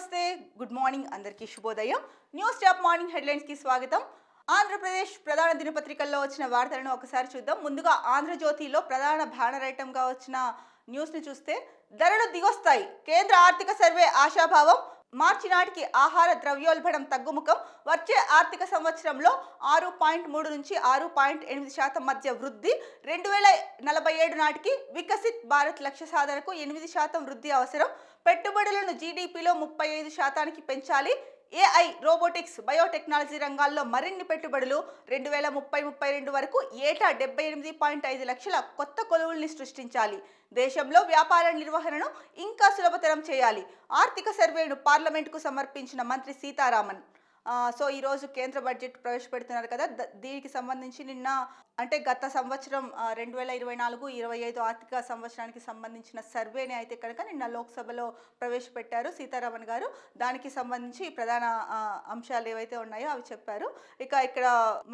నమస్తే, good morning, అందరికీ శుభోదయం. న్యూస్ టాప్ మార్నింగ్ హెడ్లైన్స్ కి స్వాగతం. ఆంధ్రప్రదేశ్ ప్రధాన దినపత్రికల్లో వచ్చిన వార్తలను ఒకసారి చూద్దాం. ముందుగా ఆంధ్రజ్యోతిలో ప్రధాన బ్యానర్ ఐటమ్గా వచ్చిన న్యూస్ని చూస్తే, ధరలు దిగొస్తాయి, కేంద్ర ఆర్థిక సర్వే ఆశాభావం, మార్చి నాటికి ఆహార ద్రవ్యోల్బణం తగ్గుముఖం, వచ్చే ఆర్థిక సంవత్సరంలో 6.3 నుంచి 6.8% మధ్య వృద్ధి, 2047 నాటికి వికసిత్ భారత్ లక్ష్య సాధనకు 8% వృద్ధి అవసరం, పెట్టుబడులను జీడీపీలో 35% పెంచాలి, ఏఐ, రోబోటిక్స్, బయోటెక్నాలజీ రంగాల్లో మరిన్ని పెట్టుబడులు, 2030-32 వరకు ఏటా 78.5 లక్షల కొత్త కొలువుల్ని సృష్టించాలి, దేశంలో వ్యాపార నిర్వహణను ఇంకా సులభతరం చేయాలి, ఆర్థిక సర్వేను పార్లమెంటుకు సమర్పించిన మంత్రి సీతారామన్. సో ఈరోజు కేంద్ర బడ్జెట్ ప్రవేశపెడుతున్నారు కదా, దీనికి సంబంధించి నిన్న అంటే గత సంవత్సరం 2024-25 ఆర్థిక సంవత్సరానికి సంబంధించిన సర్వేని అయితే కనుక నిన్న లోక్సభలో ప్రవేశపెట్టారు సీతారామన్ గారు. దానికి సంబంధించి ప్రధాన అంశాలు ఏవైతే ఉన్నాయో అవి చెప్పారు. ఇక ఇక్కడ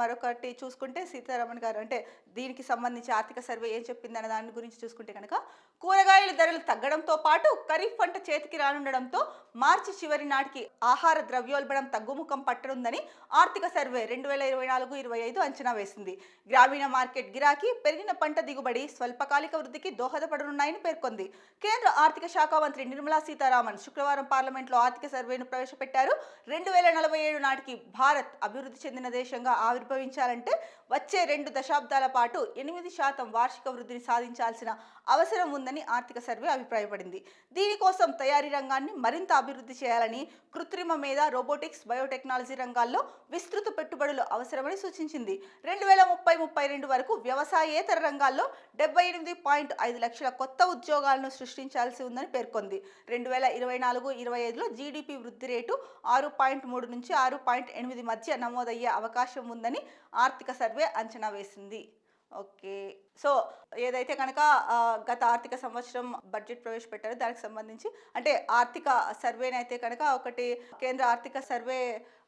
మరొకటి చూసుకుంటే సీతారామన్ గారు అంటే దీనికి సంబంధించి ఆర్థిక సర్వే ఏం చెప్పింది అనే దాని గురించి చూసుకుంటే కనుక, కూరగాయల ధరలు తగ్గడంతో పాటు ఖరీఫ్ పంట చేతికి రానుండడంతో మార్చి చివరి నాటికి ఆహార ద్రవ్యోల్బణం తగ్గుముఖం పట్టనుందని ఆర్థిక సర్వే 2024-25 అంచనా వేసింది. గ్రామీణ మార్కెట్ గిరాకీ, పెరిగిన పంట దిగుబడి స్వల్పకాలిక వృద్ధికి దోహదపడనున్నాయని పేర్కొంది. కేంద్ర ఆర్థిక శాఖ మంత్రి నిర్మలా సీతారామన్ శుక్రవారం పార్లమెంట్లో ఆర్థిక సర్వేను ప్రవేశపెట్టారు. 2047 నాటికి భారత్ అభివృద్ధి చెందిన దేశంగా ఆవిర్భవించాలంటే వచ్చే 2 దశాబ్దాల పాటు 8% వార్షిక వృద్ధిని సాధించాల్సిన అవసరం ఉందని ఆర్థిక సర్వే అభిప్రాయపడింది. దీనికోసం తయారీ రంగాన్ని మరింత అభివృద్ధి చేయాలని, కృత్రిమ మేధ, రోబోటిక్స్, బయోటెక్నాలజీ రంగాల్లో విస్తృత పెట్టుబడులు అవసరమని సూచించింది. 2030-32 వరకు వ్యవసాయేతర రంగాల్లో 78.5 లక్షల కొత్త ఉద్యోగాలను సృష్టించాల్సి ఉందని పేర్కొంది. 2024-25లో జీడీపీ వృద్ధి రేటు 6.3 నుంచి 6.8 మధ్య నమోదయ్యే అవకాశం ఉందని ఆర్థిక సర్వే అంచనా వేసింది. ఓకే, సో ఏదైతే కనుక గత ఆర్థిక సంవత్సరం బడ్జెట్ ప్రవేశపెట్టారో దానికి సంబంధించి అంటే ఆర్థిక సర్వేనైతే కనుక ఒకటి కేంద్ర ఆర్థిక సర్వే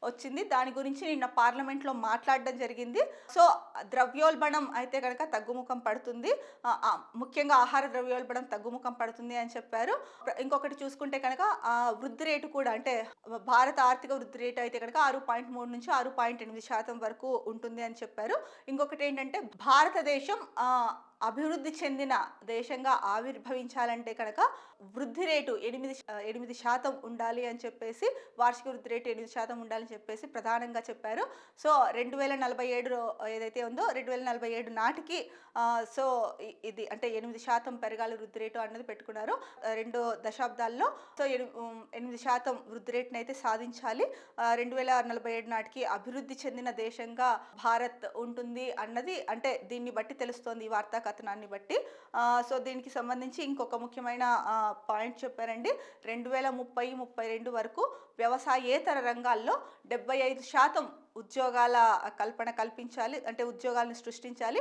వచ్చింది. దాని గురించి నిన్న పార్లమెంట్లో మాట్లాడడం జరిగింది. సో ద్రవ్యోల్బణం అయితే కనుక తగ్గుముఖం పడుతుంది, ముఖ్యంగా ఆహార ద్రవ్యోల్బణం తగ్గుముఖం పడుతుంది అని చెప్పారు. ఇంకొకటి చూసుకుంటే కనుక వృద్ధి రేటు కూడా అంటే భారత ఆర్థిక వృద్ధి రేటు అయితే కనుక 6.3 నుంచి 6.8% వరకు ఉంటుంది అని చెప్పారు. ఇంకొకటి ఏంటంటే భారతదేశం అభివృద్ధి చెందిన దేశంగా ఆవిర్భవించాలంటే కనుక వృద్ధి రేటు 8% ఉండాలి అని చెప్పేసి, వార్షిక వృద్ధి రేటు 8% ఉండాలని చెప్పేసి ప్రధానంగా చెప్పారు. సో 2047 ఏదైతే ఉందో 2047 నాటికి సో ఇది అంటే 8% పెరగాలి వృద్ధి రేటు అన్నది పెట్టుకున్నారు. 2 దశాబ్దాల్లో సో 8% వృద్ధి రేటుని అయితే సాధించాలి. 2047 నాటికి అభివృద్ధి చెందిన దేశంగా భారత్ ఉంటుంది అన్నది అంటే దీన్ని బట్టి తెలుస్తోంది, ఈ వార్తా కథనాన్ని బట్టి. సో దీనికి సంబంధించి ఇంకొక ముఖ్యమైన పాయింట్ చెప్పారండి. 2030-32 వరకు వ్యవసాయేతర రంగాల్లో 75% ఉద్యోగాల కల్పించాలి, అంటే ఉద్యోగాలను సృష్టించాలి,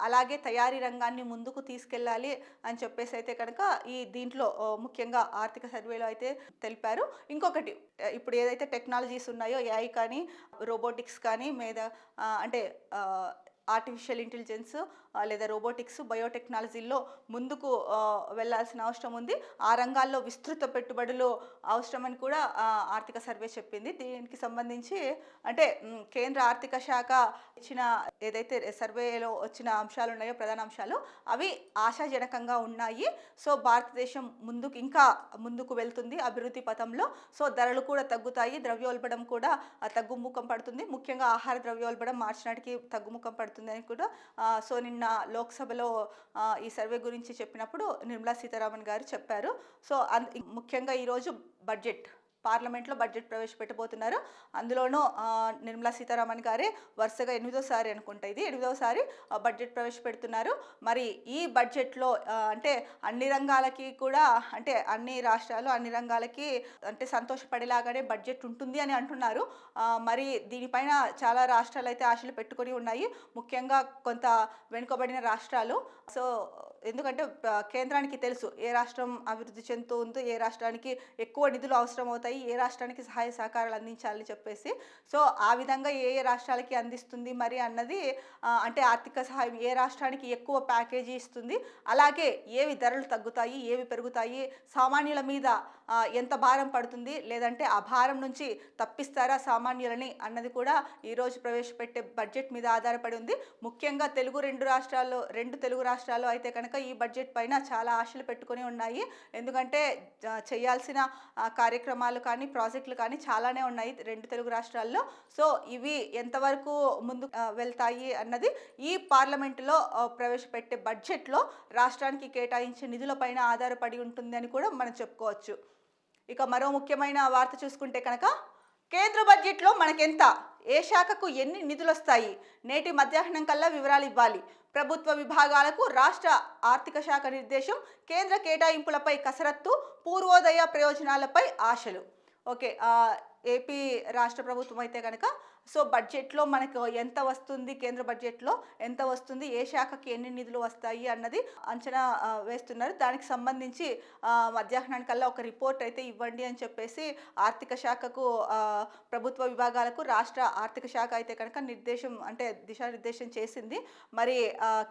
అలాగే తయారీ రంగాన్ని ముందుకు తీసుకెళ్ళాలి అని చెప్పేసి అయితే కనుక ఈ దీంట్లో ముఖ్యంగా ఆర్థిక సర్వేలో అయితే తెలిపారు. ఇంకొకటి ఇప్పుడు ఏదైతే టెక్నాలజీస్ ఉన్నాయో ఏఐ కానీ, రోబోటిక్స్ కానీ, అంటే ఆర్టిఫిషియల్ ఇంటెలిజెన్స్ లేదా రోబోటిక్స్, బయోటెక్నాలజీల్లో ముందుకు వెళ్ళాల్సిన అవసరం ఉంది. ఆ రంగాల్లో విస్తృత పెట్టుబడులు అవసరమని కూడా ఆర్థిక సర్వే చెప్పింది. దీనికి సంబంధించి అంటే కేంద్ర ఆర్థిక శాఖ ఇచ్చిన ఏదైతే సర్వేలో వచ్చిన అంశాలు ఉన్నాయో ప్రధాన అంశాలు అవి ఆశాజనకంగా ఉన్నాయి. సో భారతదేశం ఇంకా ముందుకు వెళ్తుంది అభివృద్ధి పథంలో. సో ధరలు కూడా తగ్గుతాయి, ద్రవ్యోల్బణం కూడా తగ్గుముఖం పడుతుంది, ముఖ్యంగా ఆహార ద్రవ్యోల్బణం మార్చి నాటికి తగ్గుముఖం పడుతుంది అని కూడా సో నిన్న లోక్సభలో ఈ సర్వే గురించి చెప్పినప్పుడు నిర్మలా సీతారామన్ గారు చెప్పారు. సో ముఖ్యంగా ఈరోజు పార్లమెంట్లో బడ్జెట్ ప్రవేశపెట్టబోతున్నారు. అందులోనూ నిర్మలా సీతారామన్ గారే వరుసగా 8వ అనుకుంటా, ఇది 8వ బడ్జెట్ ప్రవేశపెడుతున్నారు. మరి ఈ బడ్జెట్లో అంటే అన్ని రంగాలకి కూడా అంటే అన్ని రాష్ట్రాలు అన్ని రంగాలకి అంటే సంతోషపడేలాగానే బడ్జెట్ ఉంటుంది అని అంటున్నారు. మరి దీనిపైన చాలా రాష్ట్రాలు అయితే ఆశలు పెట్టుకొని ఉన్నాయి, ముఖ్యంగా కొంత వెనుకబడిన రాష్ట్రాలు. సో ఎందుకంటే కేంద్రానికి తెలుసు ఏ రాష్ట్రం అభివృద్ధి చెందుతూ ఉందో, ఏ రాష్ట్రానికి ఎక్కువ నిధులు అవసరం అవుతాయి, ఏ రాష్ట్రానికి సహాయ సహకారాలు అందించాలని చెప్పేసి. సో ఆ విధంగా ఏ రాష్ట్రాలకి అందిస్తుంది మరి అన్నది అంటే ఆర్థిక సహాయం ఏ రాష్ట్రానికి ఎక్కువ ప్యాకేజీ ఇస్తుంది, అలాగే ఏవి ధరలు తగ్గుతాయి, ఏవి పెరుగుతాయి, సామాన్యుల మీద ఎంత భారం పడుతుంది, లేదంటే ఆ భారం నుంచి తప్పిస్తారా సామాన్యులని అన్నది కూడా ఈరోజు ప్రవేశపెట్టే బడ్జెట్ మీద ఆధారపడి ఉంది. ముఖ్యంగా రెండు తెలుగు రాష్ట్రాల్లో అయితే కనుక ఈ బడ్జెట్ పైన చాలా ఆశలు పెట్టుకొని ఉన్నాయి. ఎందుకంటే చేయాల్సిన కార్యక్రమాలు కానీ ప్రాజెక్టులు కానీ చాలానే ఉన్నాయి రెండు తెలుగు రాష్ట్రాల్లో. సో ఇవి ఎంతవరకు ముందు వెళ్తాయి అన్నది ఈ పార్లమెంటులో ప్రవేశపెట్టే బడ్జెట్లో రాష్ట్రానికి కేటాయించే నిధులపైన ఆధారపడి ఉంటుంది అని కూడా మనం చెప్పుకోవచ్చు. ఇక మరో ముఖ్యమైన వార్త చూసుకుంటే కనుక కేంద్ర బడ్జెట్లో మనకెంత, ఏ శాఖకు ఎన్ని నిధులు వస్తాయి, నేటి మధ్యాహ్నం కల్లా వివరాలు ఇవ్వాలి. ప్రభుత్వ విభాగాలకు రాష్ట్ర ఆర్థిక శాఖ నిర్దేశం, కేంద్ర కేటాయింపులపై కసరత్తు, పూర్వోదయ ప్రయోజనాలపై ఆశలు. ఓకే, ఏపీ రాష్ట్ర ప్రభుత్వం అయితే కనుక సో బడ్జెట్లో మనకు ఎంత వస్తుంది, కేంద్ర బడ్జెట్లో ఎంత వస్తుంది, ఏ శాఖకి ఎన్ని నిధులు వస్తాయి అన్నది అంచనా వేస్తున్నారు. దానికి సంబంధించి మధ్యాహ్నానికల్లా ఒక రిపోర్ట్ అయితే ఇవ్వండి అని చెప్పేసి ఆర్థిక శాఖకు, ప్రభుత్వ విభాగాలకు రాష్ట్ర ఆర్థిక శాఖ అయితే కనుక దిశానిర్దేశం చేసింది. మరి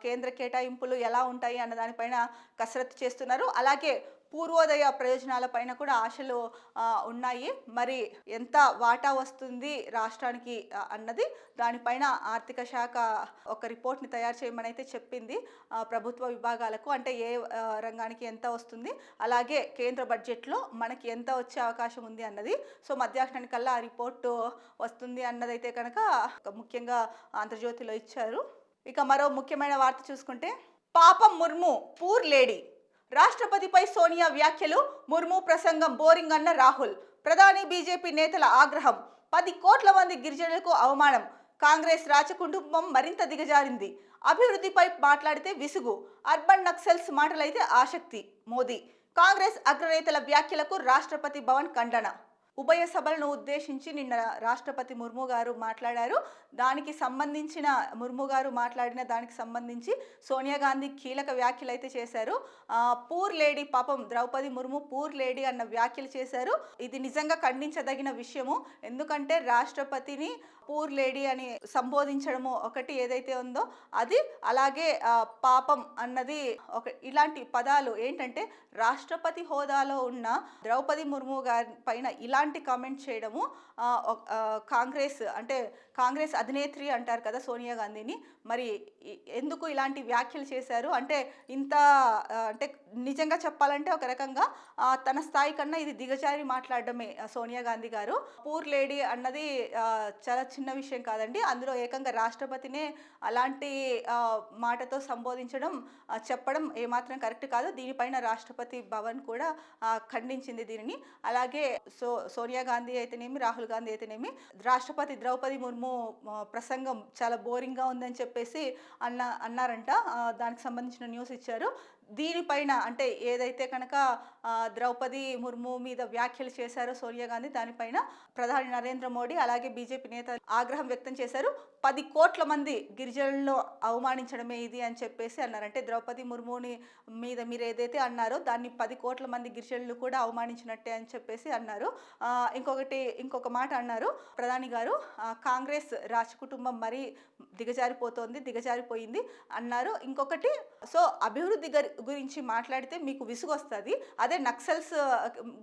కేంద్ర కేటాయింపులు ఎలా ఉంటాయి అన్న దానిపైన కసరత్తు చేస్తున్నారు. అలాగే పూర్వోదయ ప్రయోజనాలపైన కూడా ఆశలు ఉన్నాయి. మరి ఎంత వాటా వస్తుంది రాష్ట్రానికి అన్నది దానిపైన ఆర్థిక శాఖ ఒక రిపోర్ట్ని తయారు చేయమని అయితే చెప్పింది ప్రభుత్వ విభాగాలకు. అంటే ఏ రంగానికి ఎంత వస్తుంది, అలాగే కేంద్ర బడ్జెట్లో మనకి ఎంత వచ్చే అవకాశం ఉంది అన్నది. సో మధ్యాహ్నానికల్లా ఆ రిపోర్టు వస్తుంది అన్నదైతే కనుక ముఖ్యంగా ఆంధ్రజ్యోతిలో ఇచ్చారు. ఇక మరో ముఖ్యమైన వార్త చూసుకుంటే పాపం ముర్ము పూర్ లేడీ, రాష్ట్రపతిపై సోనియా వ్యాఖ్యలు, ముర్ము ప్రసంగం బోరింగ్ అన్న రాహుల్, ప్రధాని బీజేపీ నేతల ఆగ్రహం, 10 కోట్ల మంది గిరిజనులకు అవమానం, కాంగ్రెస్ రాచకుటుంబం మరింత దిగజారింది, అభివృద్ధిపై మాట్లాడితే విసుగు, అర్బన్ నక్సల్స్ మాటలైతే ఆసక్తి, మోదీ, కాంగ్రెస్ అగ్రనేతల వ్యాఖ్యలకు రాష్ట్రపతి భవన్ ఖండన. ఉభయ సభలను ఉద్దేశించి నిన్న రాష్ట్రపతి ముర్ము గారు మాట్లాడారు. ముర్ము గారు మాట్లాడిన దానికి సంబంధించి సోనియా గాంధీ కీలక వ్యాఖ్యలు అయితే చేశారు. పూర్ లేడీ, పాపం ద్రౌపది ముర్ము పూర్ లేడీ అన్న వ్యాఖ్యలు చేశారు. ఇది నిజంగా ఖండించదగిన విషయము. ఎందుకంటే రాష్ట్రపతిని పూర్ లేడీ అని సంబోధించడము ఒకటి ఏదైతే ఉందో అది, అలాగే పాపం అన్నది ఇలాంటి పదాలు ఏంటంటే రాష్ట్రపతి హోదాలో ఉన్న ద్రౌపది ముర్ము గారి పైన ఇలాంటి కామెంట్ చేయడము, కాంగ్రెస్ అధినేత్రి అంటారు కదా సోనియా గాంధీని, మరి ఎందుకు ఇలాంటి వ్యాఖ్యలు చేశారు అంటే అంటే నిజంగా చెప్పాలంటే ఒక రకంగా తన స్థాయి కన్నా ఇది దిగజారి మాట్లాడడమే సోనియా గాంధీ గారు. పూర్ లేడీ అన్నది చాలా చిన్న విషయం కాదండి. అందులో ఏకంగా రాష్ట్రపతినే అలాంటి మాటతో సంబోధించడం, చెప్పడం ఏమాత్రం కరెక్ట్ కాదు. దీనిపైన రాష్ట్రపతి భవన్ కూడా ఖండించింది దీనిని. అలాగే సోనియా గాంధీ అయితేనేమి, రాహుల్ గాంధీ అయితేనేమి రాష్ట్రపతి ద్రౌపది ముర్ము ప్రసంగం చాలా బోరింగ్గా ఉందని చెప్పేసి అన్నారంట. దానికి సంబంధించిన న్యూస్ ఇచ్చారు. దీనిపైన అంటే ఏదైతే కనుక ద్రౌపది ముర్ము మీద వ్యాఖ్యలు చేశారో సోనియా గాంధీ, దానిపైన ప్రధాని నరేంద్ర మోడీ అలాగే బీజేపీ నేత ఆగ్రహం వ్యక్తం చేశారు. 10 కోట్ల మంది గిరిజనులను అవమానించడమే ఇది అని చెప్పేసి అన్నారు. అంటే ద్రౌపది ముర్ముని మీద మీరు ఏదైతే అన్నారో దాన్ని 10 కోట్ల మంది గిరిజనులు కూడా అవమానించినట్టే అని చెప్పేసి అన్నారు. ఇంకొక మాట అన్నారు ప్రధాని గారు, కాంగ్రెస్ రాజకుటుంబం మరీ దిగజారిపోయింది అన్నారు. ఇంకొకటి, సో అభివృద్ధి గురించి మాట్లాడితే మీకు విసుగు వస్తుంది, అదే నక్సల్స్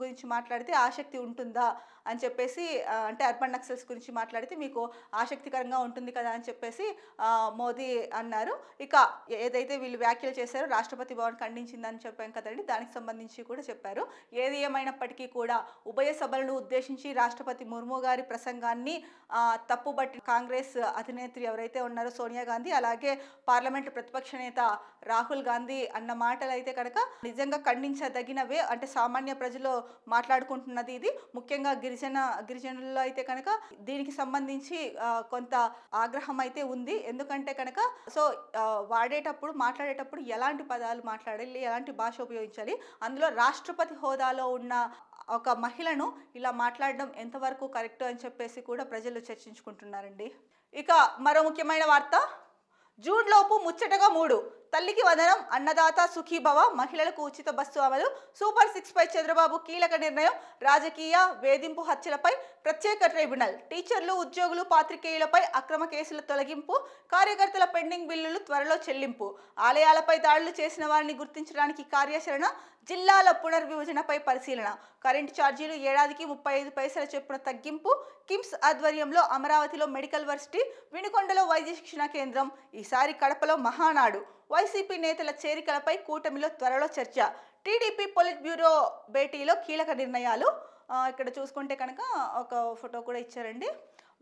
గురించి మాట్లాడితే ఆసక్తి ఉంటుందా అని చెప్పేసి, అంటే అర్బన్ నక్సల్స్ గురించి మాట్లాడితే మీకు ఆసక్తికరంగా ఉంటుంది కదా అని చెప్పేసి మోదీ అన్నారు. ఇక ఏదైతే వీళ్ళు వ్యాఖ్యలు చేశారో రాష్ట్రపతి భవన్ ఖండించిందని చెప్పాం కదండి, దానికి సంబంధించి కూడా చెప్పారు. ఏది ఏమైనప్పటికీ కూడా ఉభయ సభలను ఉద్దేశించి రాష్ట్రపతి ముర్ము గారి ప్రసంగాన్ని తప్పుబట్టి కాంగ్రెస్ అధినేత్రి ఎవరైతే ఉన్నారో సోనియా గాంధీ, అలాగే పార్లమెంటు ప్రతిపక్ష నేత రాహుల్ గాంధీ అన్న మాటలు అయితే కనుక నిజంగా ఖండించదగినవే. అంటే సామాన్య ప్రజలు మాట్లాడుకుంటున్నది ఇది. ముఖ్యంగా గిరిజనుల్లో అయితే కనుక దీనికి సంబంధించి కొంత ఆగ్రహం అయితే ఉంది. ఎందుకంటే కనుక సో మాట్లాడేటప్పుడు ఎలాంటి పదాలు మాట్లాడాలి, ఎలాంటి భాష ఉపయోగించాలి, అందులో రాష్ట్రపతి హోదాలో ఉన్న ఒక మహిళను ఇలా మాట్లాడడం ఎంతవరకు కరెక్ట్ అని చెప్పేసి కూడా ప్రజలు చర్చించుకుంటున్నారండి. ఇక మరో ముఖ్యమైన వార్త, జూన్ లోపు ముచ్చటగా 3, తల్లికి వందనం, అన్నదాత సుఖీభవ, మహిళలకు ఉచిత బస్సు అమలు, సూపర్ 6 పై చంద్రబాబు కీలక నిర్ణయం, రాజకీయ వేధింపు హత్యలపై ప్రత్యేక ట్రైబ్యునల్, టీచర్లు, ఉద్యోగులు, పాత్రికేయులపై అక్రమ కేసుల తొలగింపు, కార్యకర్తల పెండింగ్ బిల్లులు త్వరలో చెల్లింపు, ఆలయాలపై దాడులు చేసిన వారిని గుర్తించడానికి కార్యాచరణ, జిల్లాల పునర్విభజనపై పరిశీలన, కరెంటు ఛార్జీలు ఏడాదికి 35 పైసల చొప్పున తగ్గింపు, కిమ్స్ ఆధ్వర్యంలో అమరావతిలో మెడికల్ వర్సిటీ, వినుకొండలో వైద్య శిక్షణ కేంద్రం, ఈసారి కడపలో మహానాడు, వైసీపీ నేతల చేరికలపై కూటమిలో త్వరలో చర్చ, టీడీపీ పొలిట్ బ్యూరో భేటీలో కీలక నిర్ణయాలు. ఇక్కడ చూసుకుంటే కనుక ఒక ఫోటో కూడా ఇచ్చారండి.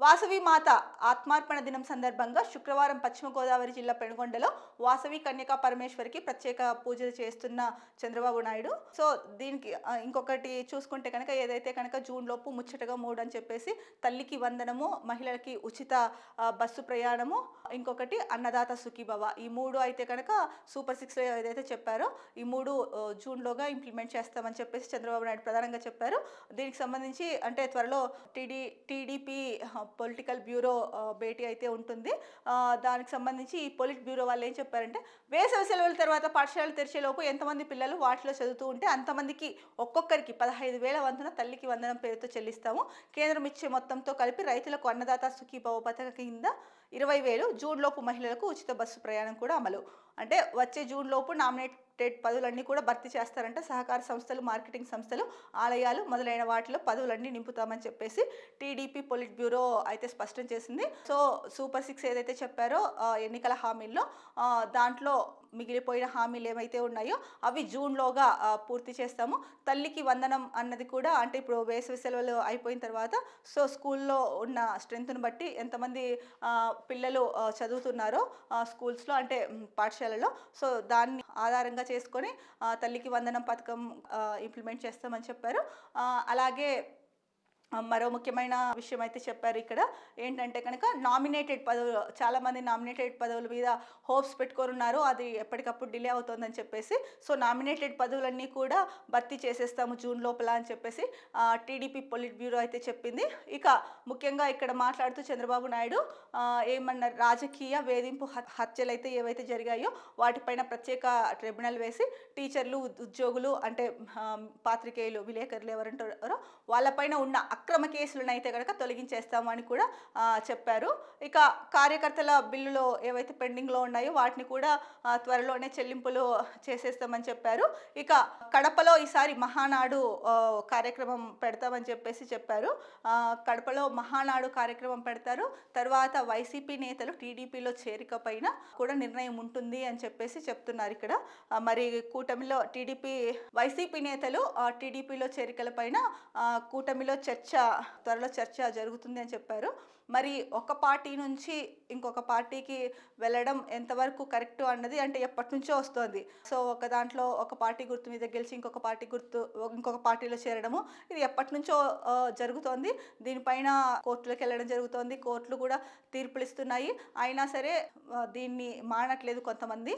వాసవి మాత ఆత్మార్పణ దినం సందర్భంగా శుక్రవారం పశ్చిమ గోదావరి జిల్లా పెనుగొండలో వాసవి కన్యకా పరమేశ్వరికి ప్రత్యేక పూజలు చేస్తున్న చంద్రబాబు నాయుడు. సో దీనికి ఇంకొకటి చూసుకుంటే కనుక ఏదైతే కనుక జూన్ లోపు ముచ్చటగా 3 అని చెప్పేసి తల్లికి వందనము, మహిళలకి ఉచిత బస్సు ప్రయాణము, ఇంకొకటి అన్నదాత సుఖీభవ, ఈ 3 అయితే కనుక సూపర్ 6 ఏదైతే చెప్పారో ఈ 3 జూన్లోగా ఇంప్లిమెంట్ చేస్తామని చెప్పేసి చంద్రబాబు నాయుడు ప్రధానంగా చెప్పారు. దీనికి సంబంధించి అంటే త్వరలో టీడీపీ పొలిటికల్ బ్యూరో భేటీ అయితే ఉంటుంది. దానికి సంబంధించి ఈ పొలిట్ బ్యూరో వాళ్ళు ఏం చెప్పారంటే, వేసవి సెలవుల తర్వాత పాఠశాలలు తెరిచేలోపు ఎంతమంది పిల్లలు వాటిలో చదువుతూ ఉంటే అంతమందికి ఒక్కొక్కరికి 15,000 వంతున తల్లికి వందనం పేరుతో చెల్లిస్తాము. కేంద్రం ఇచ్చే మొత్తంతో కలిపి రైతులకు అన్నదాత సుఖీభవ పథకం కింద 20,000, జూన్ లోపు మహిళలకు ఉచిత బస్సు ప్రయాణం కూడా అమలు. అంటే వచ్చే జూన్ లోపు నామినేటెడ్ పదవులన్నీ కూడా భర్తీ చేస్తారంట. సహకార సంస్థలు, మార్కెటింగ్ సంస్థలు, ఆలయాలు మొదలైన వాటిలో పదవులన్నీ నింపుతామని చెప్పేసి టీడీపీ పొలిట్ బ్యూరో అయితే స్పష్టం చేసింది. సో సూపర్ 6 ఏదైతే చెప్పారో ఎన్నికల హామీల్లో దాంట్లో మిగిలిపోయిన హామీలు ఏవైతే ఉన్నాయో అవి జూన్లోగా పూర్తి చేస్తాము. తల్లికి వందనం అన్నది కూడా అంటే ఇప్పుడు వేసవి సెలవులు అయిపోయిన తర్వాత సో స్కూల్లో ఉన్న స్ట్రెంత్ను బట్టి ఎంతమంది పిల్లలు చదువుతున్నారో స్కూల్స్లో అంటే పాఠశాలలో, సో దాన్ని ఆధారంగా చేసుకొని తల్లికి వందనం పథకం ఇంప్లిమెంట్ చేస్తామని చెప్పారు. అలాగే మరో ముఖ్యమైన విషయం అయితే చెప్పారు ఇక్కడ ఏంటంటే కనుక నామినేటెడ్ పదవులు, చాలామంది నామినేటెడ్ పదవుల మీద హోప్స్ పెట్టుకోరున్నారు, అది ఎప్పటికప్పుడు డిలే అవుతుందని చెప్పేసి సో నామినేటెడ్ పదవులన్నీ కూడా భర్తీ చేసేస్తాము జూన్ లోపల అని చెప్పేసి టీడీపీ పొలిట్ బ్యూరో అయితే చెప్పింది. ఇక ముఖ్యంగా ఇక్కడ మాట్లాడుతూ చంద్రబాబు నాయుడు ఏమన్నారు, రాజకీయ వేధింపు హత్యలు అయితే ఏవైతే జరిగాయో వాటిపైన ప్రత్యేక ట్రిబ్యునల్ వేసి టీచర్లు, ఉద్యోగులు అంటే పాత్రికేయులు, విలేకరులు ఎవరంటారో వాళ్ళపైన ఉన్న అక్రమ కేసులను అయితే కనుక తొలగించేస్తాము అని కూడా చెప్పారు. ఇక కార్యకర్తల బిల్లులో ఏవైతే పెండింగ్లో ఉన్నాయో వాటిని కూడా త్వరలోనే చెల్లింపులు చేసేస్తామని చెప్పారు. ఇక కడపలో ఈసారి మహానాడు కార్యక్రమం పెడతామని చెప్పేసి చెప్పారు. కడపలో మహానాడు కార్యక్రమం పెడతారు. తర్వాత వైసీపీ నేతలు టీడీపీలో చేరిక పైన కూడా నిర్ణయం ఉంటుంది అని చెప్పేసి చెప్తున్నారు ఇక్కడ. మరి కూటమిలో వైసీపీ నేతలు టీడీపీలో చేరికల పైన కూటమిలో త్వరలో చర్చ జరుగుతుంది అని చెప్పారు. మరి ఒక పార్టీ నుంచి ఇంకొక పార్టీకి వెళ్ళడం ఎంతవరకు కరెక్ట్ అన్నది అంటే ఎప్పటి నుంచో వస్తుంది. సో ఒక దాంట్లో ఒక పార్టీ గుర్తు మీద గెలిచి ఇంకొక పార్టీలో చేరడము ఇది ఎప్పటి నుంచో జరుగుతోంది. దీనిపైన కోర్టులకు వెళ్ళడం జరుగుతోంది, కోర్టులు కూడా తీర్పులు ఇస్తున్నాయి. అయినా సరే దీన్ని మానట్లేదు కొంతమంది.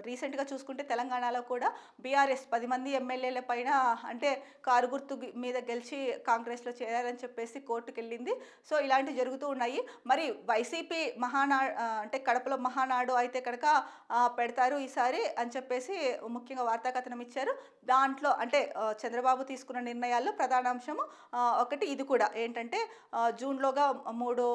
రీసెంట్గా చూసుకుంటే తెలంగాణలో కూడా బీఆర్ఎస్ 10 మంది ఎమ్మెల్యేల పైన అంటే కారు గుర్తు మీద గెలిచి కాంగ్రెస్లో చేరారని చెప్పేసి కోర్టుకు వెళ్ళింది. సో ఇలాంటివి జరుగుతూ ఉన్నాయి. మరి వైసీపీ అంటే కడపలో మహానాడు అయితే కనుక పెడతారు ఈసారి అని చెప్పేసి ముఖ్యంగా వార్తా కథనం ఇచ్చారు. దాంట్లో అంటే చంద్రబాబు తీసుకున్న నిర్ణయాల్లో ప్రధాన అంశము ఒకటి ఇది కూడా ఏంటంటే జూన్లోగా 3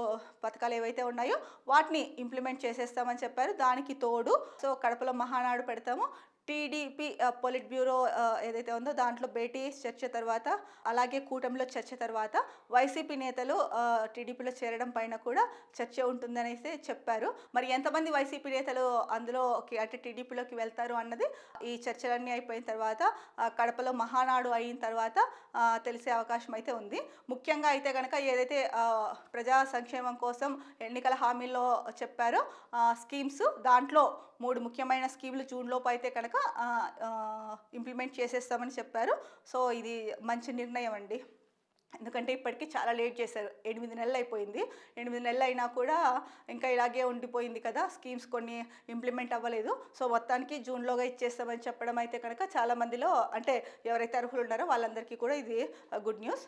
పథకాలు ఏవైతే ఉన్నాయో వాటిని ఇంప్లిమెంట్ చేసేస్తామని చెప్పారు. దానికి తోడు సో కడపలో మహానాడు పెడతాము, టీడీపీ పొలిట్ బ్యూరో ఏదైతే ఉందో దాంట్లో భేటీ చర్చ తర్వాత అలాగే కూటమిలో చర్చ తర్వాత వైసీపీ నేతలు టీడీపీలో చేరడం పైన కూడా చర్చ ఉంటుందనేసి చెప్పారు. మరి ఎంతమంది వైసీపీ నేతలు అందులోకి అంటే టీడీపీలోకి వెళ్తారు అన్నది ఈ చర్చలన్నీ అయిపోయిన తర్వాత కడపలో మహానాడు అయిన తర్వాత తెలిసే అవకాశం అయితే ఉంది. ముఖ్యంగా అయితే కనుక ఏదైతే ప్రజా సంక్షేమం కోసం ఎన్నికల హామీల్లో చెప్పారో స్కీమ్స్, దాంట్లో 3 ముఖ్యమైన స్కీములు జూన్ లోపు అయితే కనుక ఇంప్లిమెంట్ చేసేస్తామని చెప్పారు. సో ఇది మంచి నిర్ణయం అండి. ఎందుకంటే ఇప్పటికీ చాలా లేట్ చేశారు. 8 నెలలు అయిపోయింది. 8 నెలలు అయినా కూడా ఇంకా ఇలాగే ఉండిపోయింది కదా, స్కీమ్స్ కొన్ని ఇంప్లిమెంట్ అవ్వలేదు. సో మొత్తానికి జూన్లోగా ఇచ్చేస్తామని చెప్పడం అయితే కనుక చాలామందిలో అంటే ఎవరైతే అర్హులు ఉన్నారో వాళ్ళందరికీ కూడా ఇది గుడ్ న్యూస్.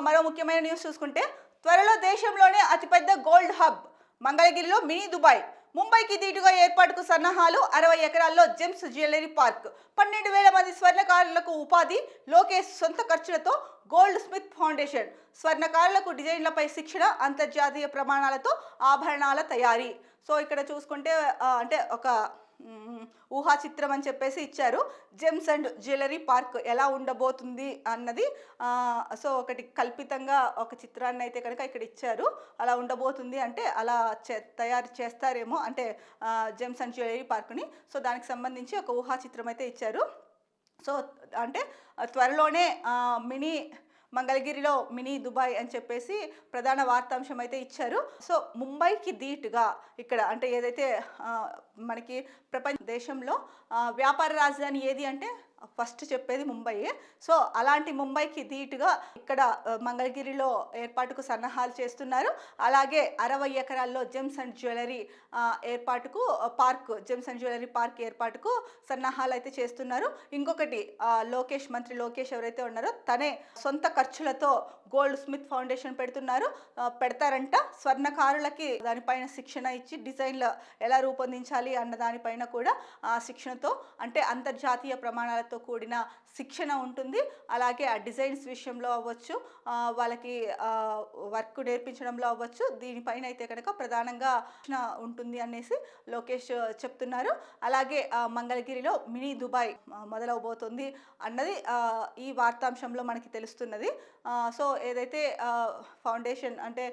మరో ముఖ్యమైన న్యూస్ చూసుకుంటే త్వరలో దేశంలోనే అతిపెద్ద గోల్డ్ హబ్ మంగళగిరిలో మినీ దుబాయ్ ముంబైకి దీటుగా ఏర్పాటుకు సన్నాహాలు 60 ఎకరాల్లో జెమ్స్ జ్యువెలరీ పార్క్ 12,000 మంది స్వర్ణకారులకు ఉపాధి లోకేష్ సొంత ఖర్చులతో గోల్డ్ స్మిత్ ఫౌండేషన్ స్వర్ణకారులకు డిజైన్లపై శిక్షణ అంతర్జాతీయ ప్రమాణాలతో ఆభరణాల తయారీ. సో ఇక్కడ చూసుకుంటే అంటే ఒక ఊహా చిత్రం అని చెప్పేసి ఇచ్చారు. జెమ్స్ అండ్ జ్యువెలరీ పార్క్ ఎలా ఉండబోతుంది అన్నది సో ఒకటి కల్పితంగా ఒక చిత్రాన్ని అయితే కనుక ఇక్కడ ఇచ్చారు. అలా ఉండబోతుంది అంటే అలా తయారు చేస్తారేమో అంటే జెమ్స్ అండ్ జ్యువెలరీ పార్క్ని. సో దానికి సంబంధించి ఒక ఊహా చిత్రం అయితే ఇచ్చారు. సో అంటే త్వరలోనే మినీ మంగళగిరిలో మినీ దుబాయ్ అని చెప్పేసి ప్రధాన వార్తాంశం అయితే ఇచ్చారు. సో ముంబైకి ధీటుగా ఇక్కడ అంటే ఏదైతే మనకి ప్రపంచ దేశంలో వ్యాపార రాజధాని ఏది అంటే ఫస్ట్ చెప్పేది ముంబైయే. సో అలాంటి ముంబైకి ధీటుగా ఇక్కడ మంగళగిరిలో ఏర్పాటుకు సన్నాహాలు చేస్తున్నారు. అలాగే 60 ఎకరాల్లో జెమ్స్ అండ్ జ్యువెలరీ ఏర్పాటుకు జెమ్స్ అండ్ జ్యువెలరీ పార్క్ ఏర్పాటుకు సన్నాహాలు అయితే చేస్తున్నారు. ఇంకొకటి మంత్రి లోకేష్ ఎవరైతే ఉన్నారో తనే సొంత ఖర్చులతో గోల్డ్ స్మిత్ ఫౌండేషన్ పెడతారంట. స్వర్ణకారులకి దానిపైన శిక్షణ ఇచ్చి డిజైన్లు ఎలా రూపొందించాలి అన్న దానిపైన కూడా శిక్షణతో అంటే అంతర్జాతీయ ప్రమాణాలతో కూడిన శిక్షణ ఉంటుంది. అలాగే ఆ డిజైన్స్ విషయంలో అవ్వచ్చు, వాళ్ళకి వర్క్ నేర్పించడంలో అవ్వచ్చు, దీనిపైన అయితే కనుక ప్రధానంగా శిక్షణ ఉంటుంది అనేసి లోకేష్ చెప్తున్నారు. అలాగే మంగళగిరిలో మినీ దుబాయ్ మొదలవబోతుంది అన్నది ఈ వార్తాంశంలో మనకి తెలుస్తున్నది. సో ఏదైతే ఫౌండేషన్ అంటే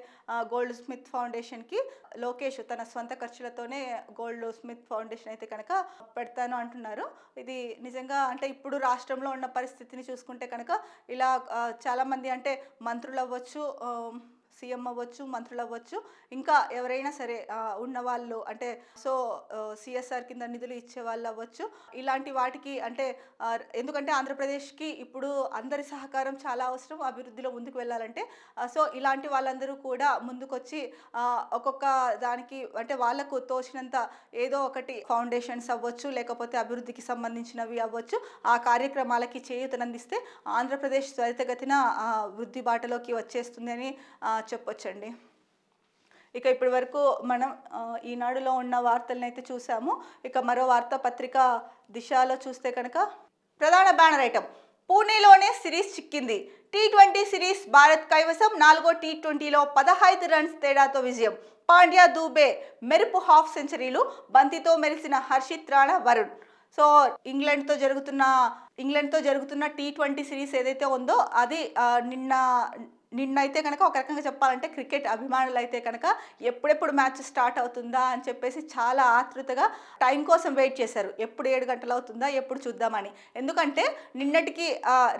గోల్డ్ స్మిత్ ఫౌండేషన్కి లోకేష్ తన స్వంత ఖర్చులతోనే గోల్డ్ స్మిత్ ఫౌండేషన్ అయితే కనుక పెడతాను అంటున్నారు. ఇది నిజంగా అంటే ఇప్పుడు రాష్ట్రంలో ఉన్న పరిస్థితిని చూసుకుంటే కనుక ఇలా చాలామంది అంటే మంత్రులు అవ్వచ్చు, సీఎం అవ్వచ్చు, మంత్రులు అవ్వచ్చు, ఇంకా ఎవరైనా సరే ఉన్నవాళ్ళు అంటే సో సిఎస్ఆర్ కింద నిధులు ఇచ్చే వాళ్ళు అవ్వచ్చు. ఇలాంటి వాటికి అంటే ఎందుకంటే ఆంధ్రప్రదేశ్కి ఇప్పుడు అందరి సహకారం చాలా అవసరం అభివృద్ధిలో ముందుకు వెళ్ళాలంటే. సో ఇలాంటి వాళ్ళందరూ కూడా ముందుకొచ్చి ఒక్కొక్క దానికి అంటే వాళ్ళకు తోచినంత ఏదో ఒకటి ఫౌండేషన్స్ అవ్వచ్చు, లేకపోతే అభివృద్ధికి సంబంధించినవి అవ్వచ్చు, ఆ కార్యక్రమాలకి చేయూతనందిస్తే ఆంధ్రప్రదేశ్ త్వరితగతిన వృద్ధి బాటలోకి వచ్చేస్తుంది అని చెప్పొచ్చండి. ఇక ఇప్పటి వరకు మనం ఈనాడులో ఉన్న వార్తలను అయితే చూసాము. ఇక మరో వార్తాపత్రిక దిశలో చూస్తే కనుక ప్రధాన బ్యానర్ ఐటమ్ పూణేలోనే సిరీస్ చిక్కింది. T20 సిరీస్ భారత్ కైవసం. 4వ T20లో 15 రన్స్ తేడాతో విజయం. పాండ్యా, దూబే మెరుపు హాఫ్ సెంచరీలు. బంతితో మెరిసిన హర్షిత్ రాణా, వరుణ్. సో ఇంగ్లాండ్తో జరుగుతున్న T20 సిరీస్ ఏదైతే ఉందో అది నిన్నైతే కనుక ఒక రకంగా చెప్పాలంటే క్రికెట్ అభిమానులు అయితే కనుక ఎప్పుడెప్పుడు మ్యాచ్ స్టార్ట్ అవుతుందా అని చెప్పేసి చాలా ఆతృతగా టైం కోసం వెయిట్ చేశారు. ఎప్పుడు 7 గంటలు అవుతుందా, ఎప్పుడు చూద్దామని. ఎందుకంటే నిన్నటికి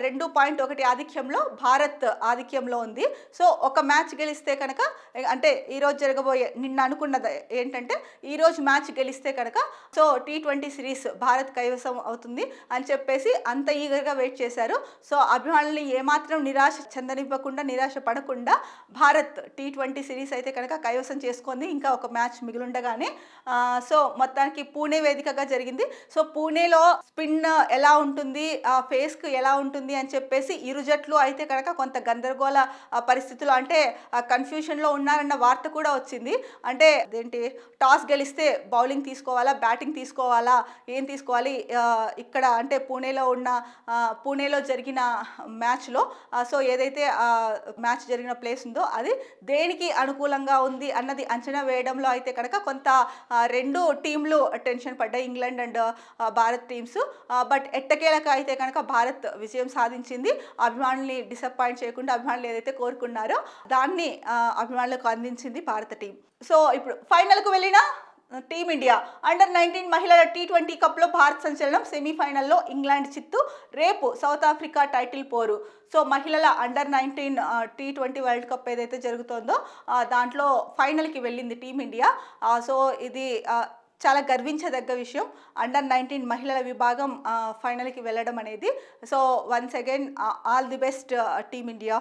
2.1 ఆధిక్యంలో భారత్ ఆధిక్యంలో ఉంది. సో ఒక మ్యాచ్ గెలిస్తే కనుక అంటే ఈరోజు జరగబోయే నిన్న అనుకున్నది ఏంటంటే ఈరోజు మ్యాచ్ గెలిస్తే కనుక సో T20 సిరీస్ భారత్ కైవసం అవుతుంది అని చెప్పేసి అంత ఈగర్గా వెయిట్ చేశారు. సో అభిమానుల్ని ఏమాత్రం నిరాశ చెందనివ్వకుండా నిరాశ పడకుండా భారత్ T20 సిరీస్ అయితే కనుక కైవసం చేసుకుంది. ఇంకా ఒక మ్యాచ్ మిగిలిండగానే సో మొత్తానికి పూణే వేదికగా జరిగింది. సో పూణేలో స్పిన్ ఎలా ఉంటుంది, ఆ ఫేస్కు ఎలా ఉంటుంది అని చెప్పేసి ఇరు జట్లు అయితే కనుక కొంత గందరగోళ పరిస్థితులు అంటే కన్ఫ్యూషన్లో ఉన్నారన్న వార్త కూడా వచ్చింది. అంటే అదేంటి టాస్ గెలిస్తే బౌలింగ్ తీసుకోవాలా, బ్యాటింగ్ తీసుకోవాలా, ఏం తీసుకోవాలి ఇక్కడ అంటే పూణేలో జరిగిన మ్యాచ్లో సో ఏదైతే మ్యాచ్ జరిగిన ప్లేస్ ఉందో అది దేనికి అనుకూలంగా ఉంది అన్నది అంచనా వేయడంలో అయితే కనుక కొంత రెండు టీంలు టెన్షన్ పడ్డాయి, England and Bharat teams. But ఎట్టకేలకు అయితే కనుక భారత్ విజయం సాధించింది. అభిమానుల్ని డిసప్పాయింట్ చేయకుండా అభిమానులు ఏదైతే కోరుకున్నారో దాన్ని అభిమానులకు అందించింది భారత టీం. సో ఇప్పుడు ఫైనల్కు వెళ్ళిన టీమిండియా అండర్-19 మహిళల T20 కప్లో భారత్ సంచలనం. సెమీఫైనల్లో ఇంగ్లాండ్ చిత్తు. రేపు సౌత్ ఆఫ్రికా టైటిల్ పోరు. సో మహిళల అండర్-19 T20 వరల్డ్ కప్ ఏదైతే జరుగుతుందో దాంట్లో ఫైనల్కి వెళ్ళింది టీమిండియా. సో ఇది చాలా గర్వించదగ్గ విషయం. అండర్-19 మహిళల విభాగం ఫైనల్కి వెళ్ళడం అనేది. So once again all the best team India.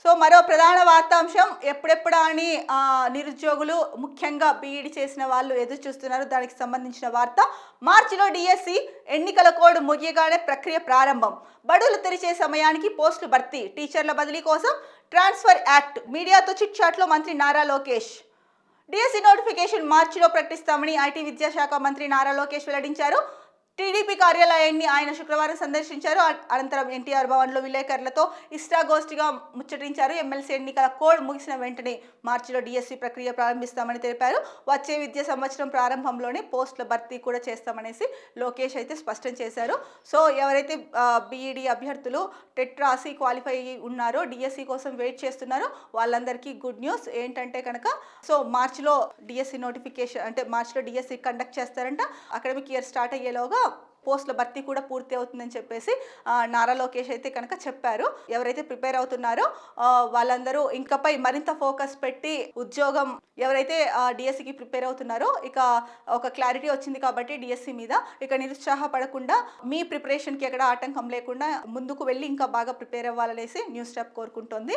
So మరో ప్రధాన వార్తాంశం ఎప్పుడెప్పుడా అని నిరుద్యోగులు ముఖ్యంగా బీఈడీ చేసిన వాళ్ళు ఎదురు చూస్తున్నారు. దానికి సంబంధించిన వార్త. మార్చిలో డిఎస్సి ఎన్నికల కోడ్ ముగియగానే ప్రక్రియ ప్రారంభం. బడులు తెరిచే సమయానికి పోస్టులు భర్తీ. టీచర్ల బదిలీ కోసం ట్రాన్స్ఫర్ యాక్ట్. మీడియాతో చిట్ చాట్లో మంత్రి నారా లోకేష్. డిఎస్సి నోటిఫికేషన్ మార్చిలో ప్రకటిస్తామని ఐటీ విద్యాశాఖ మంత్రి నారా లోకేష్ వెల్లడించారు. టీడీపీ కార్యాలయాన్ని ఆయన శుక్రవారం సందర్శించారు. అనంతరం ఎన్టీఆర్ భవన్లో విలేకరులతో ఇష్టాగోష్ఠిగా ముచ్చటించారు. ఎమ్మెల్సీ ఎన్నికల కోడ్ ముగిసిన వెంటనే మార్చిలో డిఎస్సి ప్రక్రియ ప్రారంభిస్తామని తెలిపారు. వచ్చే విద్యా సంవత్సరం ప్రారంభంలోనే పోస్టుల భర్తీ కూడా చేస్తామనేసి లోకేష్ అయితే స్పష్టం చేశారు. సో ఎవరైతే బీఈడి అభ్యర్థులు టెట్ రాసి క్వాలిఫై ఉన్నారో డిఎస్సి కోసం వెయిట్ చేస్తున్నారో వాళ్ళందరికీ గుడ్ న్యూస్ ఏంటంటే కనుక సో మార్చిలో డిఎస్సి నోటిఫికేషన్ అంటే మార్చిలో డిఎస్సి కండక్ట్ చేస్తారంట. అకాడమిక్ ఇయర్ స్టార్ట్ అయ్యేలోగా పోస్టుల భర్తీ కూడా పూర్తి అవుతుందని చెప్పేసి నారా లోకేష్ అయితే కనుక చెప్పారు. ఎవరైతే ప్రిపేర్ అవుతున్నారో వాళ్ళందరూ ఇంకపై మరింత ఫోకస్ పెట్టి ఉద్యోగం ఎవరైతే డిఎస్సికి ప్రిపేర్ అవుతున్నారో ఇక ఒక క్లారిటీ వచ్చింది కాబట్టి డిఎస్సి మీద ఇక నిరుత్సాహపడకుండా మీ ప్రిపరేషన్కి ఎక్కడ ఆటంకం లేకుండా ముందుకు వెళ్ళి ఇంకా బాగా ప్రిపేర్ అవ్వాలనేసి న్యూస్ స్టాప్ కోరుకుంటోంది.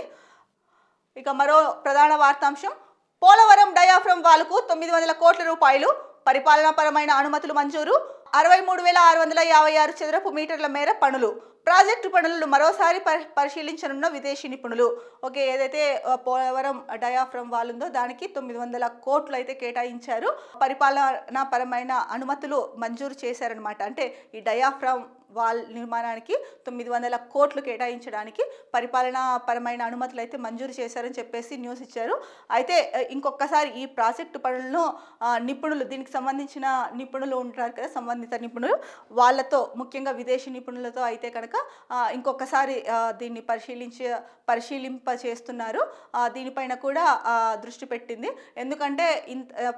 ఇక మరో ప్రధాన వార్తాంశం, పోలవరం డయాఫ్రమ్ వాల్కు 900 కోట్ల రూపాయలు పరిపాలనాపరమైన అనుమతులు మంజూరు. 63,656 చదరపు మీటర్ల మేర పనులు. ప్రాజెక్టు పనులను మరోసారి పరిశీలించనున్న విదేశీ నిపుణులు. ఓకే, ఏదైతే పోలవరం డయాఫ్రమ్ వాల్ ఉందో దానికి 900 కోట్లు అయితే కేటాయించారు. పరిపాలనాపరమైన అనుమతులు మంజూరు చేశారనమాట. అంటే ఈ డయాఫ్రమ్ వాల్ నిర్మాణానికి 900 కోట్లు కేటాయించడానికి పరిపాలనాపరమైన అనుమతులు అయితే మంజూరు చేశారని చెప్పేసి న్యూస్ ఇచ్చారు. అయితే ఇంకొకసారి ఈ ప్రాజెక్టు పనులను నిపుణులు, దీనికి సంబంధించిన నిపుణులు ఉంటారు కదా, సంబంధిత నిపుణులు, వాళ్ళతో ముఖ్యంగా విదేశీ నిపుణులతో అయితే కనుక ఇంకొకసారి దీన్ని పరిశీలింప చేస్తున్నారు. దీనిపైన కూడా దృష్టి పెట్టింది. ఎందుకంటే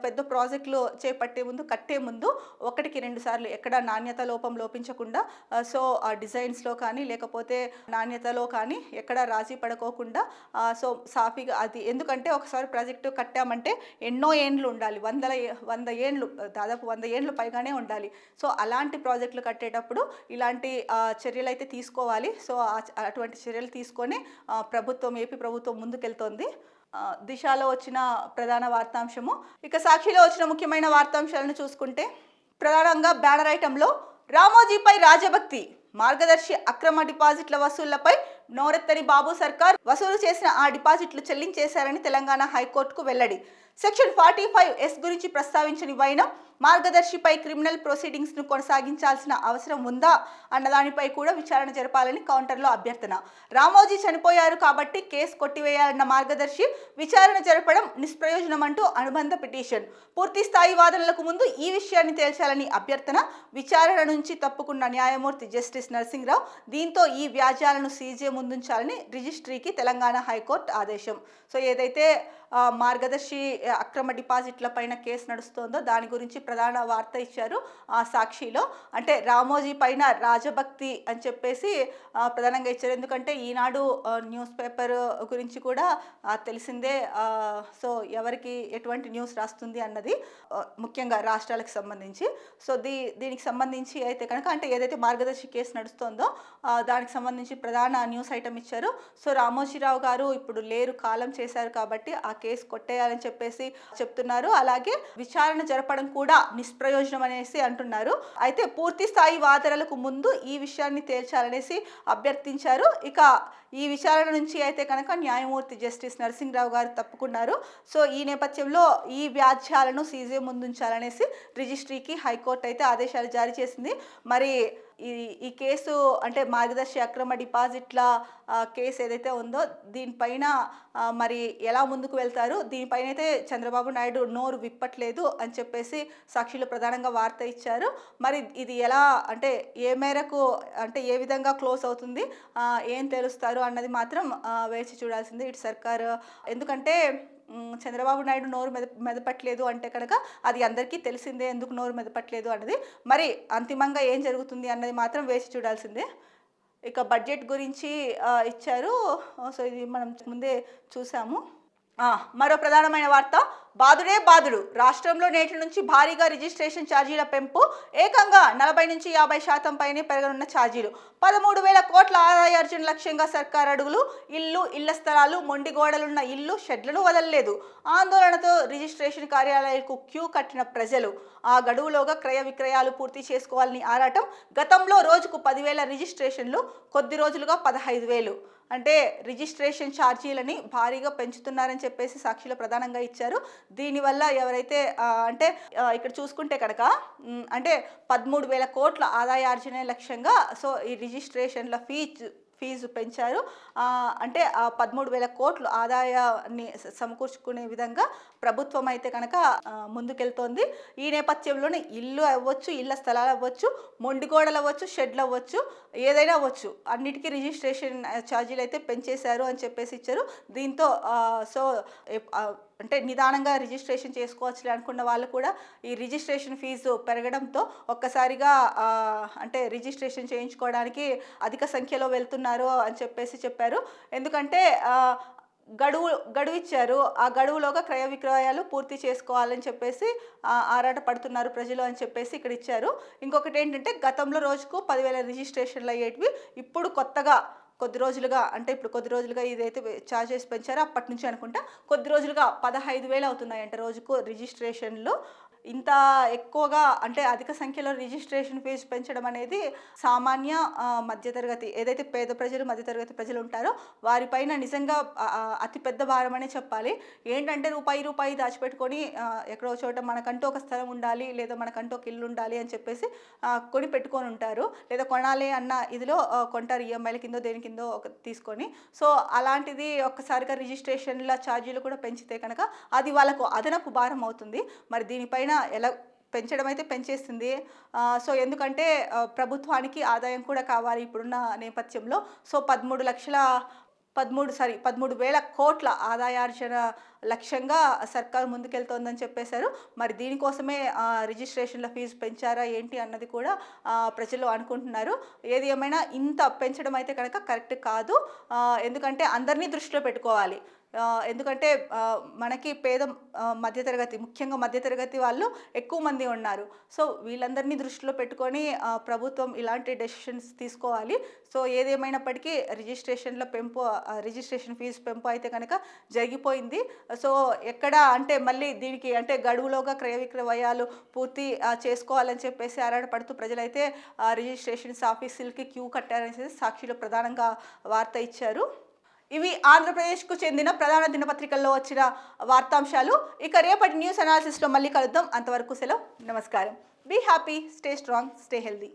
పెద్ద ప్రాజెక్టులు చేపట్టే ముందు, కట్టే ముందు 1-2 సార్లు ఎక్కడ నాణ్యత లోపం లోపించకుండా సో ఆ డిజైన్స్లో కానీ లేకపోతే నాణ్యతలో కానీ ఎక్కడ రాజీ పడుకోకుండా సో సాఫీగా అది, ఎందుకంటే ఒకసారి ప్రాజెక్టు కట్టామంటే ఎన్నో ఏండ్లు ఉండాలి, 100 ఏండ్లు, దాదాపు 100 ఏండ్లు పైగానే ఉండాలి. సో అలాంటి ప్రాజెక్టులు కట్టేటప్పుడు ఇలాంటి చర్యలు అయితే తీసుకోవాలి. సో అటువంటి చర్యలు తీసుకొని ఏపీ ప్రభుత్వం ముందుకెళ్తోంది. దిశలో వచ్చిన ప్రధాన వార్తాంశము. ఇక సాక్షిలో వచ్చిన ముఖ్యమైన వార్తాంశాలను చూసుకుంటే ప్రధానంగా బ్యానర్ ఐటంలో రామోజీపై రాజభక్తి, మార్గదర్శి అక్రమ డిపాజిట్ల వసూళ్లపై నోరెత్తని బాబు సర్కార్, వసూలు చేసిన ఆ డిపాజిట్లు చెల్లించేశారని తెలంగాణ హైకోర్టుకు వెల్లడి. సెక్షన్ 45S గురించి ప్రస్తావించని వైనం, మార్గదర్శిపై క్రిమినల్ ప్రొసీడింగ్స్ను కొనసాగించాల్సిన అవసరం ఉందా అన్నదానిపై కూడా విచారణ జరపాలని కౌంటర్లో అభ్యర్థన. రామోజీ చనిపోయారు కాబట్టి కేసు కొట్టివేయాలన్న మార్గదర్శి, విచారణ జరపడం నిష్ప్రయోజనమంటూ అనుబంధ పిటిషన్. పూర్తి స్థాయి వాదనలకు ముందు ఈ విషయాన్ని తేల్చాలని అభ్యర్థన. విచారణ నుంచి తప్పుకున్న న్యాయమూర్తి జస్టిస్ నరసింహరావు, దీంతో ఈ వ్యాజ్యాలను సీజే ముందుంచాలని రిజిస్ట్రీకి తెలంగాణ హైకోర్టు ఆదేశం. సో ఏదైతే మార్గదర్శి అక్రమ డిపాజిట్ల పైన కేసు నడుస్తోందో దాని గురించి ప్రధాన వార్త ఇచ్చారు సాక్షిలో. అంటే రామోజీ పైన రాజభక్తి అని చెప్పేసి ప్రధానంగా ఇచ్చారు. ఎందుకంటే ఈనాడు న్యూస్ పేపర్ గురించి కూడా తెలిసిందే. సో ఎవరికి ఎటువంటి న్యూస్ రాస్తుంది అన్నది ముఖ్యంగా రాష్ట్రాలకు సంబంధించి. సో దీనికి సంబంధించి అయితే కనుక అంటే ఏదైతే మార్గదర్శి కేసు నడుస్తోందో దానికి సంబంధించి ప్రధాన న్యూస్ ఐటమ్ ఇచ్చారు. సో రామోజీరావు గారు ఇప్పుడు లేరు, కాలం చేశారు కాబట్టి ఆ కేసు కొట్టేయాలని చెప్పేసి చెప్తున్నారు. అలాగే విచారణ జరపడం కూడా నిష్ప్రయోజనం అనేసి అంటున్నారు. అయితే పూర్తి స్థాయి వాదనలకు ముందు ఈ విషయాన్ని తేల్చాలనేసి అభ్యర్థించారు. ఇక ఈ విచారణ నుంచి అయితే కనుక న్యాయమూర్తి జస్టిస్ నరసింహరావు గారు తప్పుకున్నారు. సో ఈ నేపథ్యంలో ఈ వ్యాజ్యాలను సీజే ముందుంచాలనేసి రిజిస్ట్రీకి హైకోర్టు అయితే ఆదేశాలు జారీ చేసింది. మరి ఈ కేసు అంటే మార్గదర్శి అక్రమ డిపాజిట్ల కేసు ఏదైతే ఉందో దీనిపైన మరి ఎలా ముందుకు వెళ్తారు, దీనిపైన అయితే చంద్రబాబు నాయుడు నోరు విప్పట్లేదు అని చెప్పేసి సాక్షిలో ప్రధానంగా వార్త ఇచ్చారు. మరి ఇది ఎలా అంటే ఏ మేరకు అంటే ఏ విధంగా క్లోజ్ అవుతుంది, ఏం తెలుస్తారు అన్నది మాత్రం వేచి చూడాల్సింది ఇటు సర్కారు. ఎందుకంటే చంద్రబాబు నాయుడు నోరు మెదపట్లేదు అంటే కనుక అది అందరికీ తెలిసిందే ఎందుకు నోరు మెదపట్లేదు అన్నది. మరి అంతిమంగా ఏం జరుగుతుంది అన్నది మాత్రం వేసి చూడాల్సిందే. ఇక బడ్జెట్ గురించి ఇచ్చారు. సో ఇది మనం ముందే చూసాము. మరో ప్రధానమైన వార్త, బాదుడే బాదుడు, రాష్ట్రంలో నేటి నుంచి భారీగా రిజిస్ట్రేషన్ ఛార్జీల పెంపు, ఏకంగా 40-50% పైనే పెరగనున్న ఛార్జీలు. 13,000 కోట్ల ఆదాయార్జన లక్ష్యంగా సర్కార్ అడుగులు. ఇళ్ల స్థలాలు, మొండి గోడలున్న ఇల్లు, షెడ్లను వదలలేదు. ఆందోళనతో రిజిస్ట్రేషన్ కార్యాలయాలకు క్యూ కట్టిన ప్రజలు. ఆ గడువులోగా క్రయ విక్రయాలు పూర్తి చేసుకోవాలని ఆరాటం. గతంలో రోజుకు 10,000 రిజిస్ట్రేషన్లు, కొద్ది రోజులుగా 15,000. అంటే రిజిస్ట్రేషన్ ఛార్జీలని భారీగా పెంచుతున్నారని చెప్పేసి సాక్షిలో ప్రధానంగా ఇచ్చారు. దీనివల్ల ఎవరైతే అంటే ఇక్కడ చూసుకుంటే కనుక అంటే 13,000 కోట్ల ఆదాయార్జనే లక్ష్యంగా సో ఈ రిజిస్ట్రేషన్ల ఫీజు పెంచారు. అంటే ఆ 13,000 కోట్లు ఆదాయాన్ని సమకూర్చుకునే విధంగా ప్రభుత్వం అయితే కనుక ముందుకెళ్తోంది. ఈ నేపథ్యంలోనే ఇల్లు అవ్వచ్చు, ఇళ్ల స్థలాలు అవ్వచ్చు, మొండిగోడలు అవ్వచ్చు, షెడ్లు అవ్వచ్చు, ఏదైనా అవ్వచ్చు, అన్నిటికీ రిజిస్ట్రేషన్ ఛార్జీలు అయితే పెంచేశారు అని చెప్పేసి ఇచ్చారు. దీంతో సో అంటే నిదానంగా రిజిస్ట్రేషన్ చేసుకోవచ్చులే అనుకున్న వాళ్ళు కూడా ఈ రిజిస్ట్రేషన్ ఫీజు పెరగడంతో ఒక్కసారిగా అంటే రిజిస్ట్రేషన్ చేయించుకోవడానికి అధిక సంఖ్యలో వెళ్తున్నారు అని చెప్పేసి చెప్పారు. ఎందుకంటే గడువు ఇచ్చారు. ఆ గడువులోగా క్రయ విక్రయాలు పూర్తి చేసుకోవాలని చెప్పేసి ఆరాట పడుతున్నారు ప్రజలు అని చెప్పేసి ఇక్కడ ఇచ్చారు. ఇంకొకటి ఏంటంటే గతంలో రోజుకు 10,000 రిజిస్ట్రేషన్లు అయ్యేటివి ఇప్పుడు కొద్ది రోజులుగా ఇదైతే ఛార్జెస్ పెంచారో అప్పటి నుంచి అనుకుంటా కొద్ది రోజులుగా 15,000 అవుతున్నాయంట రోజుకు రిజిస్ట్రేషన్లు. ఇంత ఎక్కువగా అంటే అధిక సంఖ్యలో రిజిస్ట్రేషన్ ఫీజు పెంచడం అనేది సామాన్య మధ్యతరగతి ఏదైతే పేద ప్రజలు మధ్యతరగతి ప్రజలు ఉంటారో వారిపైన నిజంగా అతిపెద్ద భారం అనే చెప్పాలి. ఏంటంటే రూపాయి దాచిపెట్టుకొని ఎక్కడో చోట మనకంటూ ఒక స్థలం ఉండాలి లేదా మనకంటూ ఒక ఇల్లు ఉండాలి అని చెప్పేసి కొని పెట్టుకొని ఉంటారు. లేదా కొనాలి అన్న ఇదిలో కొంటారు, ఈఎంఐల కిందో దేని కిందో తీసుకొని. సో అలాంటిది ఒక్కసారిగా రిజిస్ట్రేషన్ల ఛార్జీలు కూడా పెంచితే కనుక అది వాళ్ళకు అదనపు భారం అవుతుంది. మరి దీనిపైన ఎలా పెంచడం అయితే పెంచేస్తుంది. సో ఎందుకంటే ప్రభుత్వానికి ఆదాయం కూడా కావాలి ఇప్పుడున్న నేపథ్యంలో. సో 13,000 కోట్ల ఆదాయార్జన లక్ష్యంగా సర్కారు ముందుకెళ్తోందని చెప్పేశారు. మరి దీనికోసమే రిజిస్ట్రేషన్ల ఫీజు పెంచారా ఏంటి అన్నది కూడా ప్రజలు అనుకుంటున్నారు. ఏది ఏమైనా ఇంత పెంచడం అయితే కనుక కరెక్ట్ కాదు. ఎందుకంటే అందరినీ దృష్టిలో పెట్టుకోవాలి. ఎందుకంటే మనకి మధ్యతరగతి ముఖ్యంగా మధ్యతరగతి వాళ్ళు ఎక్కువ మంది ఉన్నారు. సో వీళ్ళందరినీ దృష్టిలో పెట్టుకొని ప్రభుత్వం ఇలాంటి డెసిషన్స్ తీసుకోవాలి. సో ఏదేమైనప్పటికీ రిజిస్ట్రేషన్ ఫీజు పెంపు అయితే కనుక జరిగిపోయింది. సో ఎక్కడ అంటే మళ్ళీ దీనికి అంటే గడువులోగా క్రయ విక్రయాలు పూర్తి చేసుకోవాలని చెప్పేసి ఆరాటపడుతూ ప్రజలైతే రిజిస్ట్రేషన్స్ ఆఫీసులకి క్యూ కట్టారనేసి సాక్షిలో ప్రధానంగా వార్త ఇచ్చారు. ఇవి ఆంధ్రప్రదేశ్కు చెందిన ప్రధాన దినపత్రికల్లో వచ్చిన వార్తాంశాలు. ఇక రేపటి న్యూస్ అనాలిసిస్లో మళ్ళీ కలుద్దాం. అంతవరకు సెలవు, నమస్కారం. Be happy, stay strong, stay healthy.